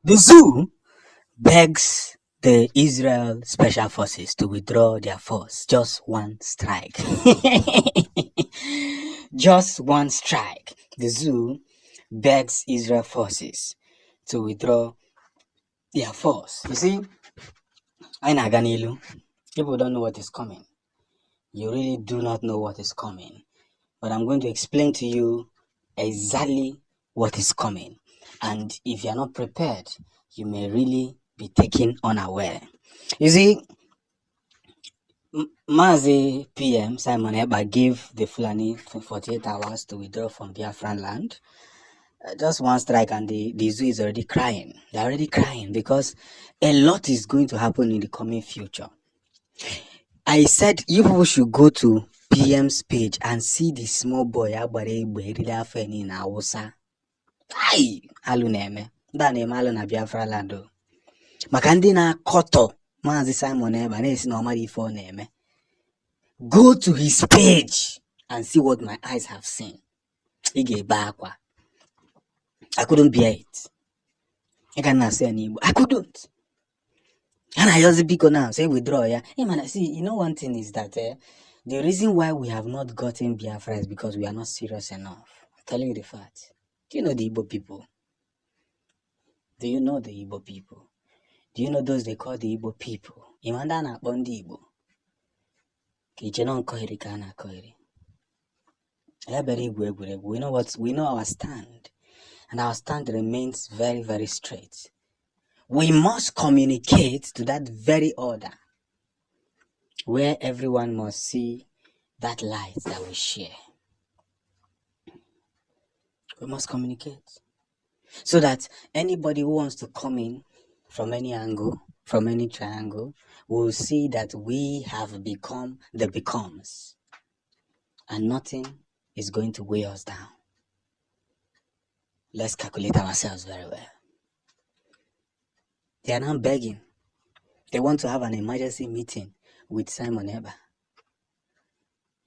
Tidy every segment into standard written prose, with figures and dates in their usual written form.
The zoo begs the Israel Special Forces to withdraw their force. Just one strike. Just one strike. The zoo begs Israel forces to withdraw their force. You see, people don't know what is coming. You really do not know what is coming. But I'm going to explain to you exactly what is coming. And if you're not prepared, you may really be taken unaware. You see, Mazi PM Simon Ekpa gave the Fulani 48 hours to withdraw from Biafran land. Just one strike and the zoo is already crying. They're already crying because a lot is going to happen in the coming future. I said you people should go to PM's page and see the small boy in Hausa. Ai, alu na-eme. Nda na-eme alu na Biafra land o. Maka ndị na-akọtọ Maazị Simon Ekpa na-esi na ọmara ife ọ na-eme. Go to his page and see what my eyes have seen. Ị ga-ebe akwa. I couldn't bear it. I cannot say any Igbo. I couldn't. And I just pick on now, say withdraw, yeah. Hey man, see, you know one thing is that the reason why we have not gotten Biafra is because we are not serious enough. I'm telling you the fact. Do you know the Igbo people? Do you know the Igbo people? Do you know those they call the Igbo people? Imanda na bondi Igbo. Kichenon kohiri kana kohiri. We know we know our stand. And our stand remains very, very straight. We must communicate to that very order where everyone must see that light that we share. We must communicate so that anybody who wants to come in from any angle, from any triangle, will see that we have become the becomes and nothing is going to weigh us down. Let's calculate ourselves very well. They are now begging. They want to have an emergency meeting with Simon Ekpa.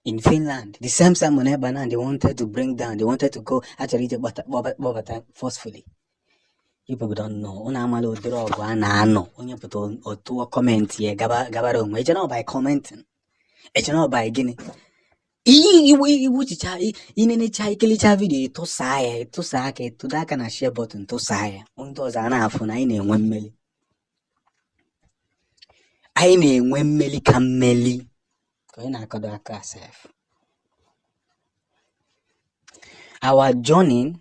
In Finland, the same Simon Ekpa now they wanted to bring down, they wanted to go actually Gov'T forcefully. You people don't know. Comment here, it's not by commenting. It's not by guinea. Video to say to that kind of share button to say I when Meli can Meli. Our journey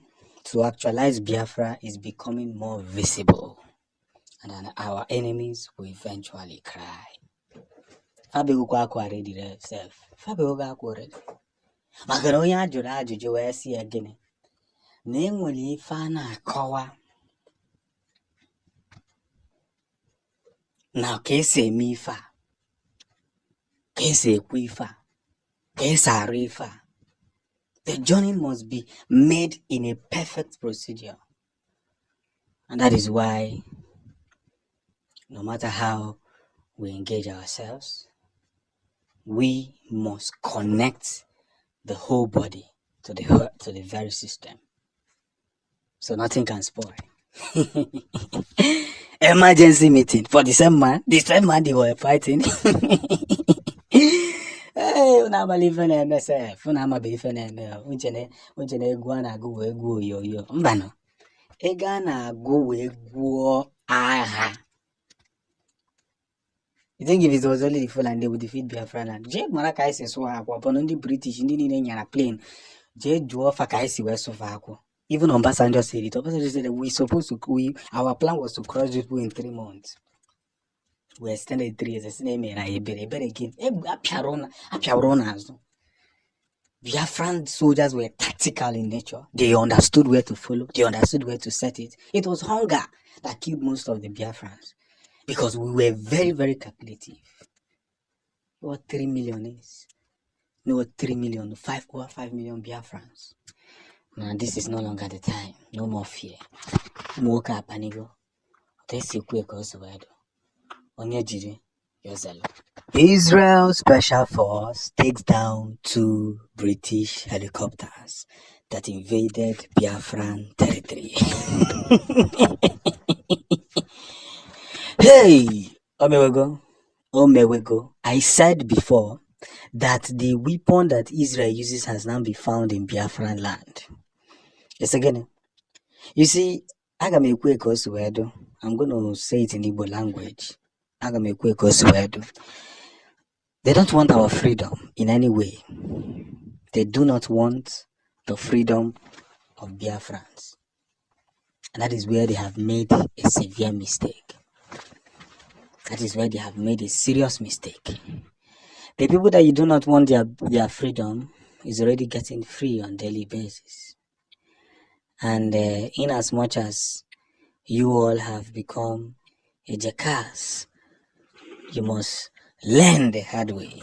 to actualize Biafra is becoming more visible, and then our enemies will eventually cry. Fabi already self. Fabi already. Magaroya jura juju where see again. Name will he fana kawa. Now kese mifa. Kese kwifa. Kesa rifa. The journey must be made in a perfect procedure. And that is why no matter how we engage ourselves, we must connect the whole body to the very system. So nothing can spoil. Emergency meeting for the same man they were fighting. Hey, unama live na MSF, unama be ife na ML. Unchene egwu na agụ wee gwuo oyoyo. Mbano. Ega na agụ wee gwuo agha. You think if it was only the Fulani, they would defeat Biafra land? Jay Maraka is so upon the British, in a plane. Jay Dwarf Akaisi were so far. Even on Passenger said it. Passenger said that our plan was to cross this in 3 months. We extended 3 years. It's name and I better again. Biafran soldiers were tactical in nature. They understood where to follow. They understood where to set it. It was hunger that killed most of the Biafrans because we were very, very calculative. What 3 million is? No, 3 million, 5 million Biafrans. Now this is no longer the time. No more fear. Moka panigo. Israel Special Force takes down 2 British helicopters that invaded Biafran territory. Hey, Omewego. I said before that the weapon that Israel uses has now been found in Biafran land. Yes, again. You see, Agamekweko Suedo. I'm going to say it in Igbo language. Agamekweko Suedo. They don't want our freedom in any way. They do not want the freedom of Biafrans. And that is where they have made a severe mistake. That is where they have made a serious mistake. The people that you do not want their freedom is already getting free on daily basis. And in as much as you all have become a jackass, you must learn the hard way.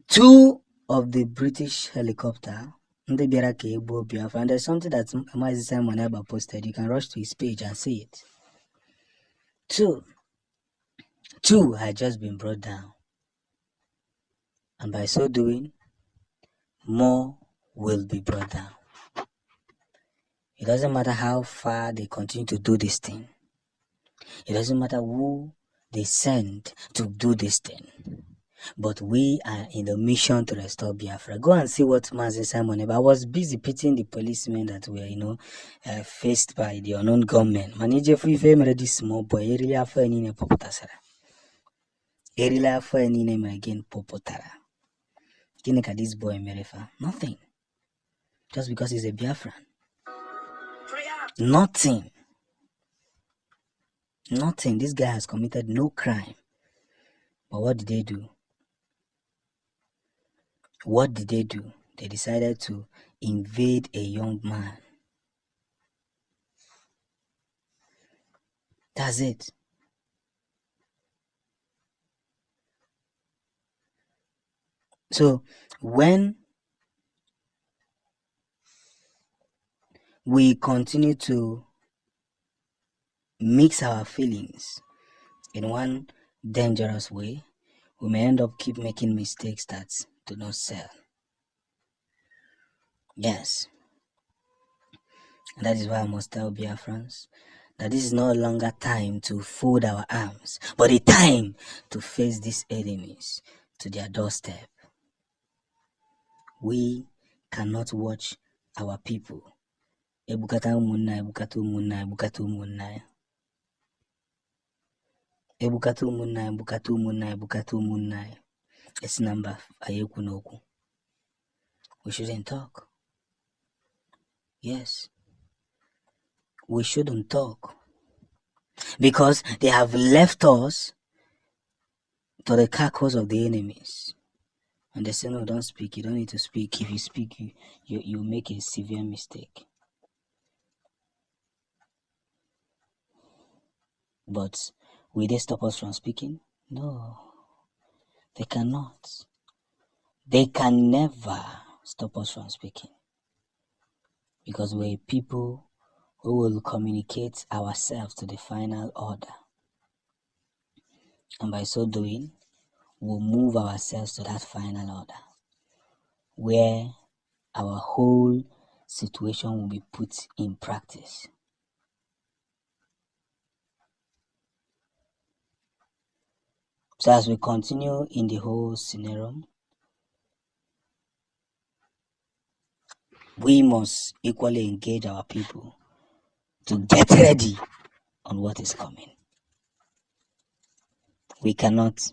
2 of the British helicopter, and there's something that Mazi Simon Eba posted. You can rush to his page and see it. Two had just been brought down. And by so doing, more will be brought down. It doesn't matter how far they continue to do this thing. It doesn't matter who they send to do this thing. But we are in the mission to restore Biafra. Go and see what Mazi Simon Eba. I was busy pitying the policemen that were, faced by the unknown gunmen. Manager for already small boy. He really have any name popotara. He really have any name again popotara. Kineka this boy Merefa. Nothing. Just because he's a Biafran. Nothing. This guy has committed no crime. But what did they do? What did they do? They decided to invade a young man. That's it. So when we continue to mix our feelings in one dangerous way, we may end up keep making mistakes that do not sell. Yes. And that is why I must tell Biafrans that this is no longer time to fold our arms, but a time to face these enemies to their doorstep. We cannot watch our people. Ebukata umunna, ebukata umunna, ebukata umunna. Ebukata umunna, ebukata umunna, ebukata umunna. It's number ayekunoku. We shouldn't talk. Yes. We shouldn't talk. Because they have left us to the carcass of the enemies. And they say, no, don't speak. You don't need to speak. If you speak, you make a severe mistake. But will they stop us from speaking? No. They cannot. They can never stop us from speaking. Because we're people who will communicate ourselves to the final order. And by so doing, we'll move ourselves to that final order, where our whole situation will be put in practice. So as we continue in the whole scenario, we must equally engage our people to get ready on what is coming. We cannot